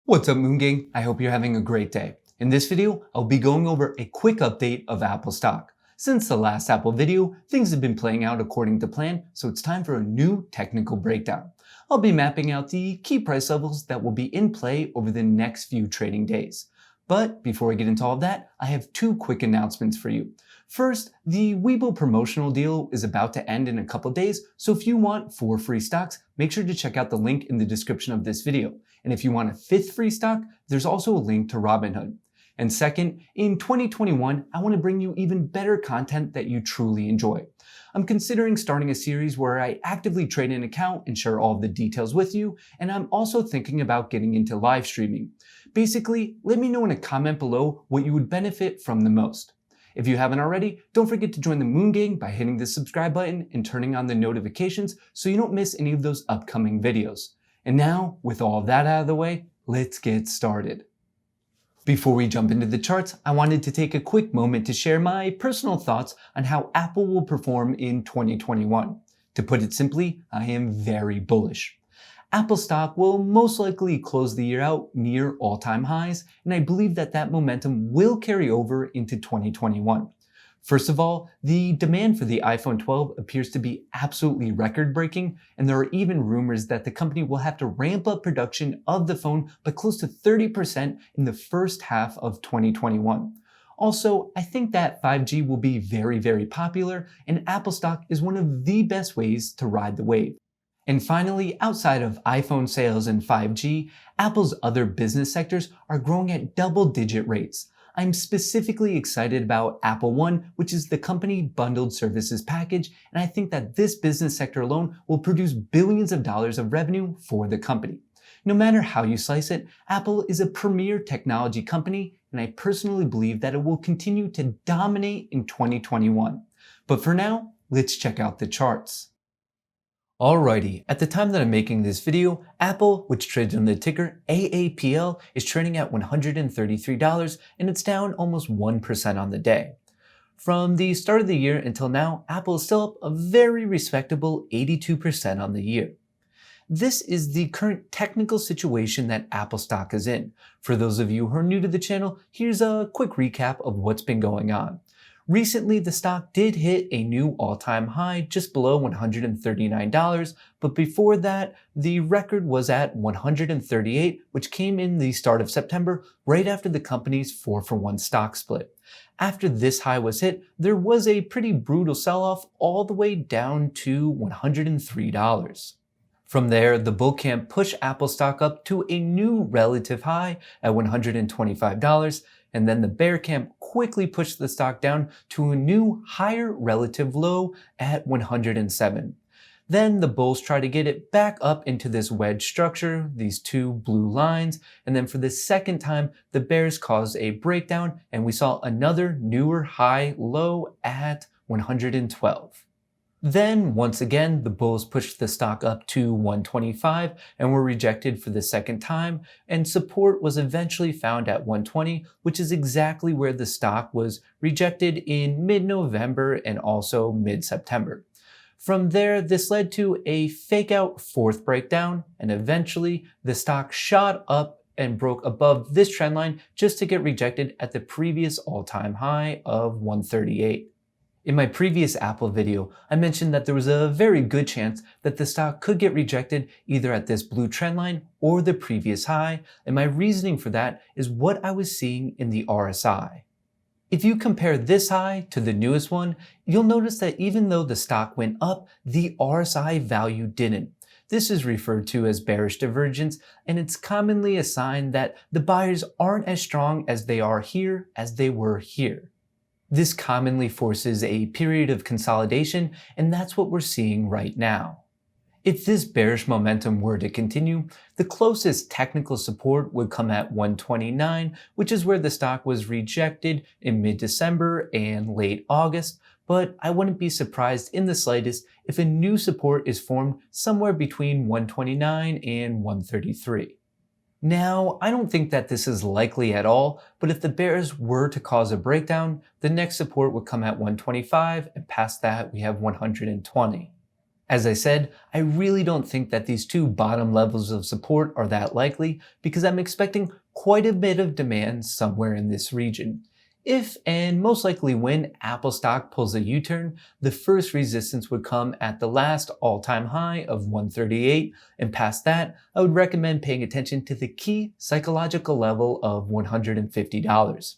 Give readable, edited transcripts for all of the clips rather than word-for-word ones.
What's up, Moon Gang? I hope you're having a great day. In this video, I'll be going over a quick update of Apple stock. Since the last Apple video, things have been playing out according to plan, so it's time for a new technical breakdown. I'll be mapping out the key price levels that will be in play over the next few trading days. But before I get into all of that, I have two quick announcements for you. First, the Webull promotional deal is about to end in a couple days, so if you want 4 free stocks, make sure to check out the link in the description of this video. And if you want a 5th free stock, there's also a link to Robinhood. And second, in 2021, I want to bring you even better content that you truly enjoy. I'm considering starting a series where I actively trade an account and share all of the details with you, and I'm also thinking about getting into live streaming. Basically, let me know in a comment below what you would benefit from the most. If you haven't already, don't forget to join the Moon Gang by hitting the subscribe button and turning on the notifications so you don't miss any of those upcoming videos. And now, with all of that out of the way, let's get started. Before we jump into the charts, I wanted to take a quick moment to share my personal thoughts on how Apple will perform in 2021. To put it simply, I am very bullish. Apple stock will most likely close the year out near all-time highs, and I believe that momentum will carry over into 2021. First of all, the demand for the iPhone 12 appears to be absolutely record-breaking, and there are even rumors that the company will have to ramp up production of the phone by close to 30% in the first half of 2021. Also, I think that 5G will be very popular, and Apple stock is one of the best ways to ride the wave. And finally, outside of iPhone sales and 5G, Apple's other business sectors are growing at double-digit rates. I'm specifically excited about Apple One, which is the company bundled services package, and I think that this business sector alone will produce billions of dollars of revenue for the company. No matter how you slice it, Apple is a premier technology company, and I personally believe that it will continue to dominate in 2021. But for now, let's check out the charts. Alrighty, at the time that I'm making this video, Apple, which trades on the ticker AAPL, is trading at $133 and it's down almost 1% on the day. From the start of the year until now, Apple is still up a very respectable 82% on the year. This is the current technical situation that Apple stock is in. For those of you who are new to the channel, here's a quick recap of what's been going on. Recently, the stock did hit a new all-time high just below $139, but before that, the record was at $138, which came in the start of September, right after the company's 4-for-1 stock split. After this high was hit, there was a pretty brutal sell-off all the way down to $103. From there, the bull camp pushed Apple stock up to a new relative high at $125, and then the bear camp quickly pushed the stock down to a new higher relative low at 107. Then the bulls try to get it back up into this wedge structure, these two blue lines, and then for the second time, the bears caused a breakdown and we saw another newer high low at 112. Then, once again, the bulls pushed the stock up to 125 and were rejected for the second time, and support was eventually found at 120, which is exactly where the stock was rejected in mid-November and also mid-September. From there, this led to a fake-out fourth breakdown, and eventually the stock shot up and broke above this trend line just to get rejected at the previous all-time high of 138. In my previous Apple video, I mentioned that there was a very good chance that the stock could get rejected either at this blue trend line or the previous high, and my reasoning for that is what I was seeing in the RSI. If you compare this high to the newest one, you'll notice that even though the stock went up, the RSI value didn't. This is referred to as bearish divergence, and it's commonly a sign that the buyers aren't as strong as they are here as they were here. This commonly forces a period of consolidation, and that's what we're seeing right now. If this bearish momentum were to continue, the closest technical support would come at 129, which is where the stock was rejected in mid-December and late August, but I wouldn't be surprised in the slightest if a new support is formed somewhere between 129 and 133. Now, I don't think that this is likely at all, but if the bears were to cause a breakdown, the next support would come at 125, and past that we have 120. As I said, I really don't think that these two bottom levels of support are that likely because I'm expecting quite a bit of demand somewhere in this region. If, and most likely when, Apple stock pulls a U-turn, the first resistance would come at the last all-time high of 138, and past that, I would recommend paying attention to the key psychological level of $150.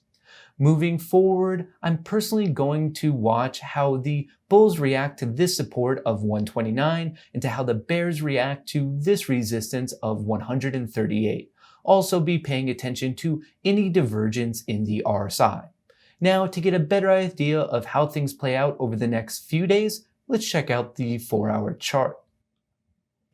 Moving forward, I'm personally going to watch how the bulls react to this support of 129 and to how the bears react to this resistance of 138. Also be paying attention to any divergence in the RSI. Now, to get a better idea of how things play out over the next few days, let's check out the 4-hour chart.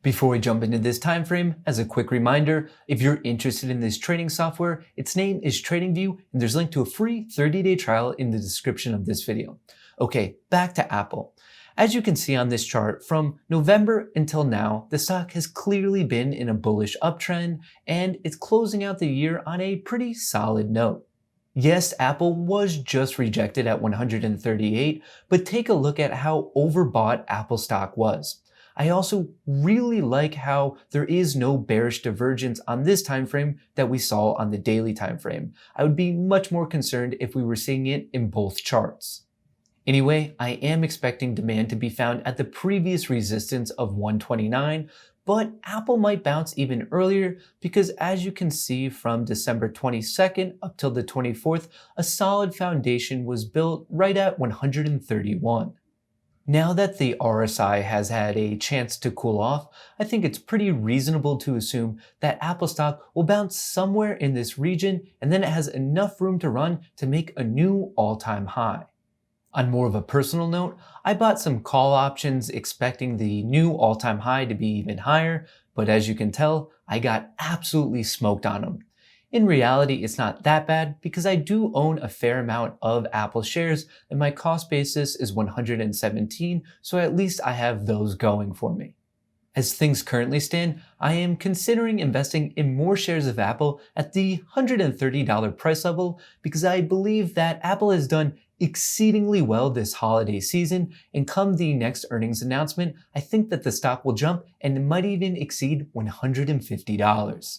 Before we jump into this time frame, as a quick reminder, if you're interested in this trading software, its name is TradingView, and there's a link to a free 30-day trial in the description of this video. Okay, back to Apple. As you can see on this chart, from November until now, the stock has clearly been in a bullish uptrend, and it's closing out the year on a pretty solid note. Yes, Apple was just rejected at 138, but take a look at how overbought Apple stock was. I also really like how there is no bearish divergence on this time frame that we saw on the daily time frame. I would be much more concerned if we were seeing it in both charts. Anyway, I am expecting demand to be found at the previous resistance of 129, but Apple might bounce even earlier because, as you can see from December 22nd up till the 24th, a solid foundation was built right at 131. Now that the RSI has had a chance to cool off, I think it's pretty reasonable to assume that Apple stock will bounce somewhere in this region, and then it has enough room to run to make a new all-time high. On more of a personal note, I bought some call options expecting the new all-time high to be even higher, but as you can tell, I got absolutely smoked on them. In reality, it's not that bad because I do own a fair amount of Apple shares and my cost basis is 117, so at least I have those going for me. As things currently stand, I am considering investing in more shares of Apple at the $130 price level because I believe that Apple has done exceedingly well this holiday season, and come the next earnings announcement, I think that the stock will jump and it might even exceed $150.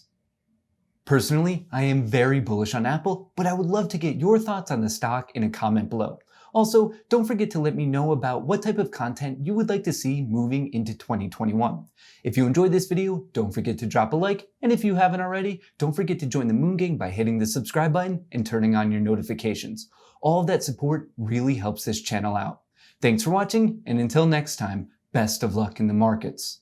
Personally, I am very bullish on Apple, but I would love to get your thoughts on the stock in a comment below. Also, don't forget to let me know about what type of content you would like to see moving into 2021. If you enjoyed this video, don't forget to drop a like, and if you haven't already, don't forget to join the Moon Gang by hitting the subscribe button and turning on your notifications. All of that support really helps this channel out. Thanks for watching, and until next time, best of luck in the markets.